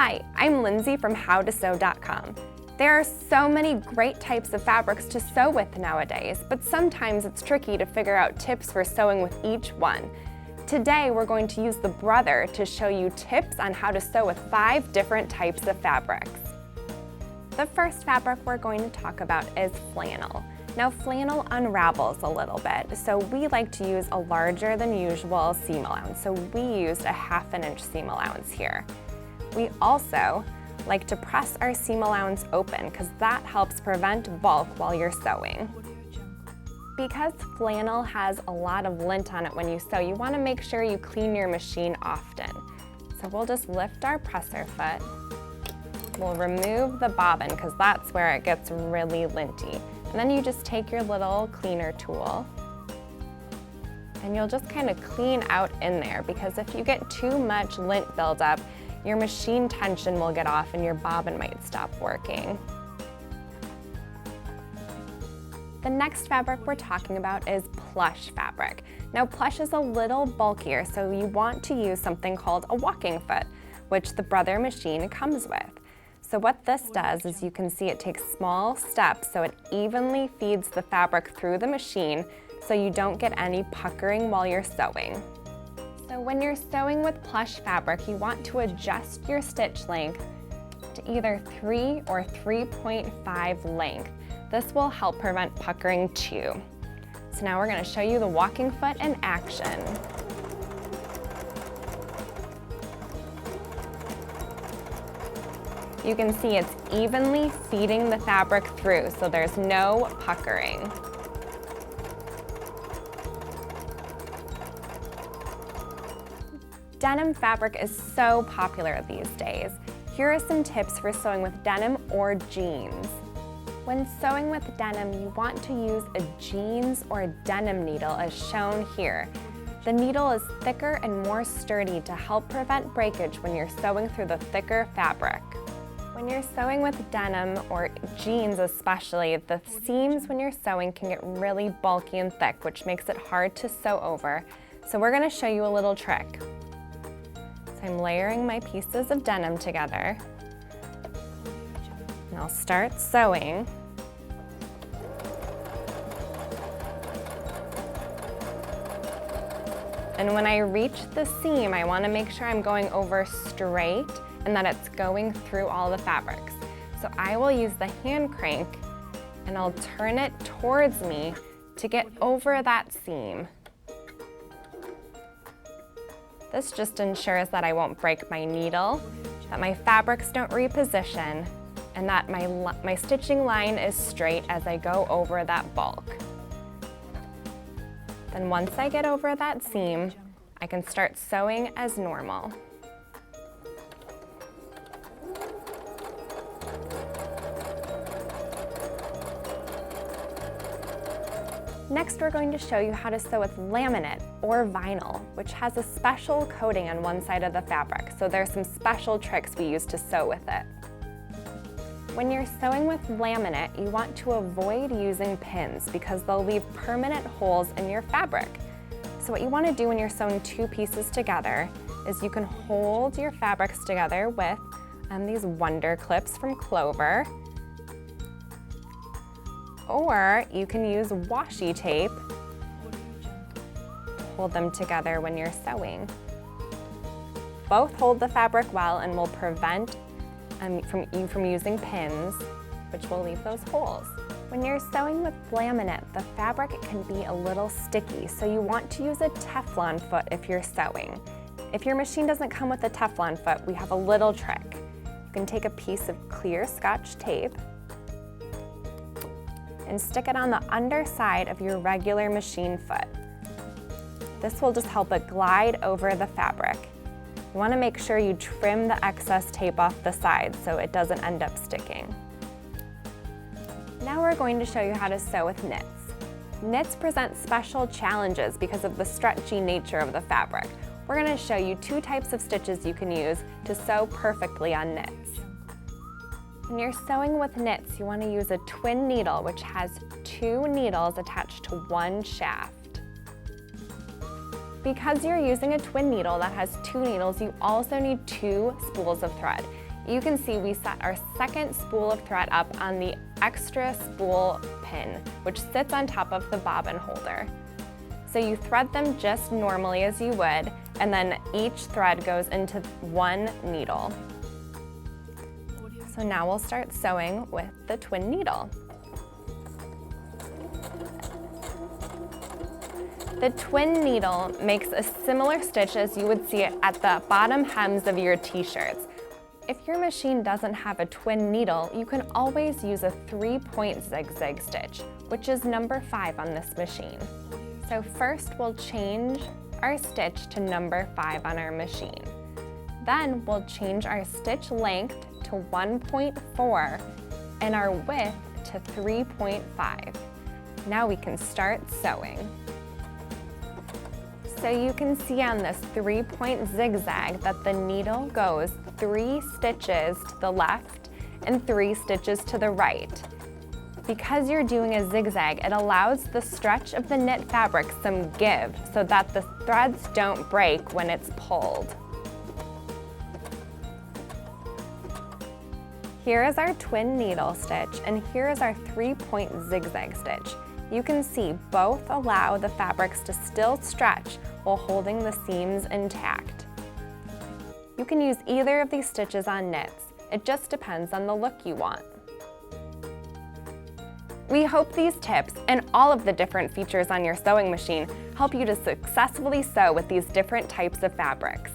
Hi, I'm Lindsay from howtosew.com. There are so many great types of fabrics to sew with nowadays, but sometimes it's tricky to figure out tips for sewing with each one. Today we're going to use the brother to show you tips on how to sew with 5 different types of fabrics. The first fabric we're going to talk about is flannel. Now flannel unravels a little bit, so we like to use a larger than usual seam allowance. So we used a 1/2 inch seam allowance here. We also like to press our seam allowance open because that helps prevent bulk while you're sewing. Because flannel has a lot of lint on it when you sew, you want to make sure you clean your machine often. So we'll just lift our presser foot. We'll remove the bobbin because that's where it gets really linty. And then you just take your little cleaner tool and you'll just kind of clean out in there, because if you get too much lint buildup, your machine tension will get off and your bobbin might stop working. The next fabric we're talking about is plush fabric. Now plush is a little bulkier, so you want to use something called a walking foot, which the Brother machine comes with. So what this does is, you can see it takes small steps so it evenly feeds the fabric through the machine so you don't get any puckering while you're sewing. So when you're sewing with plush fabric, you want to adjust your stitch length to either 3 or 3.5 length. This will help prevent puckering too. So now we're going to show you the walking foot in action. You can see it's evenly feeding the fabric through, so there's no puckering. Denim fabric is so popular these days. Here are some tips for sewing with denim or jeans. When sewing with denim, you want to use a jeans or a denim needle as shown here. The needle is thicker and more sturdy to help prevent breakage when you're sewing through the thicker fabric. When you're sewing with denim, or jeans especially, the seams when you're sewing can get really bulky and thick, which makes it hard to sew over. So we're going to show you a little trick. So I'm layering my pieces of denim together, and I'll start sewing. And when I reach the seam, I want to make sure I'm going over straight and that it's going through all the fabrics. So I will use the hand crank and I'll turn it towards me to get over that seam. This just ensures that I won't break my needle, that my fabrics don't reposition, and that my stitching line is straight as I go over that bulk. Then once I get over that seam, I can start sewing as normal. Next, we're going to show you how to sew with laminate or vinyl, which has a special coating on one side of the fabric, so there's some special tricks we use to sew with it. When you're sewing with laminate, you want to avoid using pins because they'll leave permanent holes in your fabric. So what you want to do when you're sewing 2 pieces together is you can hold your fabrics together with these Wonder clips from Clover, or you can use washi tape to hold them together when you're sewing. Both hold the fabric well and will prevent you from using pins, which will leave those holes. When you're sewing with laminate, the fabric can be a little sticky, so you want to use a Teflon foot if you're sewing. If your machine doesn't come with a Teflon foot, we have a little trick. You can take a piece of clear Scotch tape and stick it on the underside of your regular machine foot. This will just help it glide over the fabric. You want to make sure you trim the excess tape off the sides so it doesn't end up sticking. Now we're going to show you how to sew with knits. Knits present special challenges because of the stretchy nature of the fabric. We're going to show you 2 types of stitches you can use to sew perfectly on knits. When you're sewing with knits, you want to use a twin needle, which has 2 needles attached to 1 shaft. Because you're using a twin needle that has 2 needles, you also need 2 spools of thread. you can see we set our second spool of thread up on the extra spool pin, which sits on top of the bobbin holder. So you thread them just normally as you would, and then each thread goes into one needle. So now we'll start sewing with the twin needle. The twin needle makes a similar stitch as you would see it at the bottom hems of your t-shirts. If your machine doesn't have a twin needle, you can always use a 3-point zigzag stitch, which is number 5 on this machine. So first we'll change our stitch to number 5 on our machine. Then we'll change our stitch length to 1.4 and our width to 3.5. Now we can start sewing. So you can see on this 3-point zigzag that the needle goes 3 stitches to the left and 3 stitches to the right. Because you're doing a zigzag, it allows the stretch of the knit fabric some give so that the threads don't break when it's pulled. Here is our twin needle stitch, and here is our 3-point zigzag stitch. You can see both allow the fabrics to still stretch while holding the seams intact. You can use either of these stitches on knits. It just depends on the look you want. We hope these tips and all of the different features on your sewing machine help you to successfully sew with these different types of fabrics.